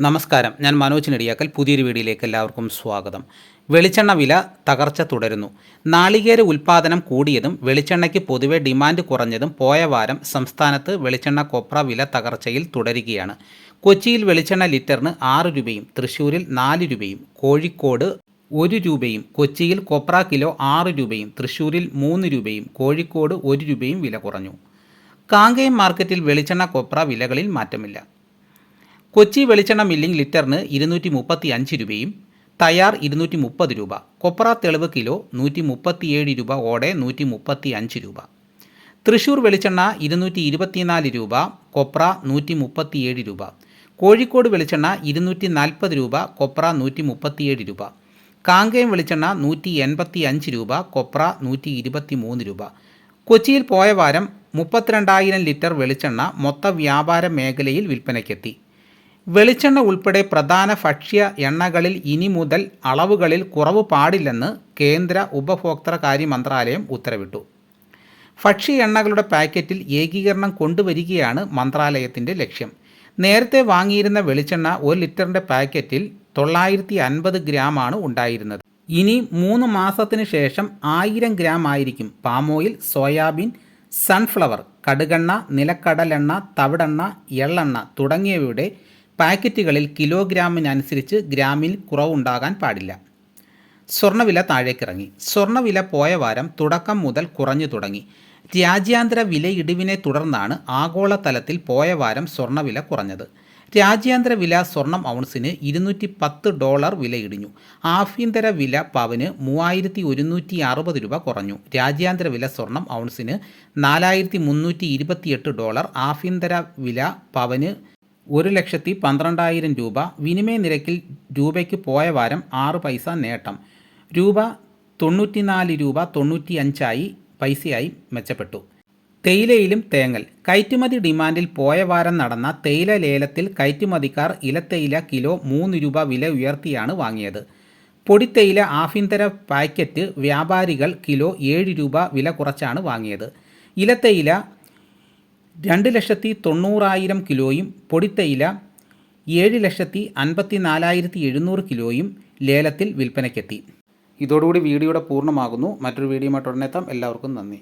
നമസ്കാരം, ഞാൻ മനോജ് നെടിയാക്കൽ. പുതിയൊരു വീഡിയോയിലേക്ക് എല്ലാവർക്കും സ്വാഗതം. വെളിച്ചെണ്ണ വില തകർച്ച തുടരുന്നു. നാളികേര ഉൽപ്പാദനം കൂടിയതും വെളിച്ചെണ്ണയ്ക്ക് പൊതുവെ ഡിമാൻഡ് കുറഞ്ഞതും പോയ വാരം സംസ്ഥാനത്ത് വെളിച്ചെണ്ണ കൊപ്ര വില തകർച്ചയിൽ തുടരുകയാണ്. കൊച്ചിയിൽ വെളിച്ചെണ്ണ ലിറ്ററിന് 6 രൂപയും തൃശ്ശൂരിൽ 4 രൂപയും കോഴിക്കോട് 1 രൂപയും കൊച്ചിയിൽ കൊപ്ര കിലോ 6 രൂപയും തൃശ്ശൂരിൽ 3 രൂപയും കോഴിക്കോട് 1 രൂപയും വില കുറഞ്ഞു. കാങ്കയം മാർക്കറ്റിൽ വെളിച്ചെണ്ണ കൊപ്ര വിലകളിൽ മാറ്റമില്ല. കൊച്ചി വെളിച്ചെണ്ണ മില്ലിംഗ് ലിറ്ററിന് 235 രൂപയും തയ്യാർ 230 രൂപ. കൊപ്ര തെളിവ് കിലോ 137 രൂപ, ഓടെ 135 രൂപ. തൃശ്ശൂർ വെളിച്ചെണ്ണ 224 രൂപ, കൊപ്ര 137 രൂപ. കോഴിക്കോട് വെളിച്ചെണ്ണ 240 രൂപ, കൊപ്ര 137 രൂപ. കാങ്കയം വെളിച്ചെണ്ണ 185 രൂപ, കൊപ്ര 123 രൂപ. കൊച്ചിയിൽ പോയ വാരം 32,000 ലിറ്റർ വെളിച്ചെണ്ണ മൊത്ത വ്യാപാര മേഖലയിൽ വിൽപ്പനയ്ക്കെത്തി. വെളിച്ചെണ്ണ ഉൾപ്പെടെ പ്രധാന ഭക്ഷ്യ എണ്ണകളിൽ ഇനി മുതൽ അളവുകളിൽ കുറവ് പാടില്ലെന്ന് കേന്ദ്ര ഉപഭോക്തൃകാര്യ മന്ത്രാലയം ഉത്തരവിട്ടു. ഭക്ഷ്യ എണ്ണകളുടെ പാക്കറ്റിൽ ഏകീകരണം കൊണ്ടുവരികയാണ് മന്ത്രാലയത്തിൻ്റെ ലക്ഷ്യം. നേരത്തെ വാങ്ങിയിരുന്ന വെളിച്ചെണ്ണ 1 ലിറ്ററിൻ്റെ പാക്കറ്റിൽ 950 ഗ്രാമാണ് ഉണ്ടായിരുന്നത്. ഇനി 3 മാസത്തിന് ശേഷം 1000 ഗ്രാം ആയിരിക്കും. പാമോയിൽ, സോയാബീൻ, സൺഫ്ലവർ, കടുകെണ്ണ, നിലക്കടലെണ്ണ, തവിടെണ്ണ, എള്ളെണ്ണ തുടങ്ങിയവയുടെ പാക്കറ്റുകളിൽ കിലോഗ്രാമിനനുസരിച്ച് ഗ്രാമിൽ കുറവുണ്ടാകാൻ പാടില്ല. സ്വർണ്ണവില താഴേക്കിറങ്ങി. സ്വർണ്ണവില പോയ വാരം തുടക്കം മുതൽ കുറഞ്ഞു തുടങ്ങി. രാജ്യാന്തര വിലയിടിവിനെ തുടർന്നാണ് ആഗോളതലത്തിൽ പോയ വാരം സ്വർണ്ണവില കുറഞ്ഞത്. രാജ്യാന്തര വില സ്വർണം ഔൺസിന് $210 വിലയിടിഞ്ഞു. ആഭ്യന്തര വില പവന് 3160 രൂപ കുറഞ്ഞു. രാജ്യാന്തര വില സ്വർണം ഔൺസിന് $4328. ആഭ്യന്തര വില പവന് 1,12,000 രൂപ. വിനിമയ നിരക്കിൽ രൂപയ്ക്ക് പോയ വാരം 6 പൈസ നേട്ടം. രൂപ 94 രൂപ 95 പൈസയായി മെച്ചപ്പെട്ടു. തേയിലയിലും തേങ്ങൽ. കയറ്റുമതി ഡിമാൻഡിൽ പോയ വാരം നടന്ന തേയില ലേലത്തിൽ കയറ്റുമതിക്കാർ ഇലത്തേയില കിലോ 3 രൂപ വില ഉയർത്തിയാണ് വാങ്ങിയത്. പൊടിത്തേയില ആഭ്യന്തര പാക്കറ്റ് വ്യാപാരികൾ കിലോ 7 രൂപ വില കുറച്ചാണ് വാങ്ങിയത്. ഇലത്തേയില 2,90,000 കിലോയും പൊടിത്തേയില 7,54,700 കിലോയും ലേലത്തിൽ വിൽപ്പനയ്ക്കെത്തി. ഇതോടുകൂടി വീഡിയോയുടെ പൂർണ്ണമാകുന്നു. മറ്റൊരു വീഡിയോയുമായിട്ട് ഉടനെത്താം. എല്ലാവർക്കും നന്ദി.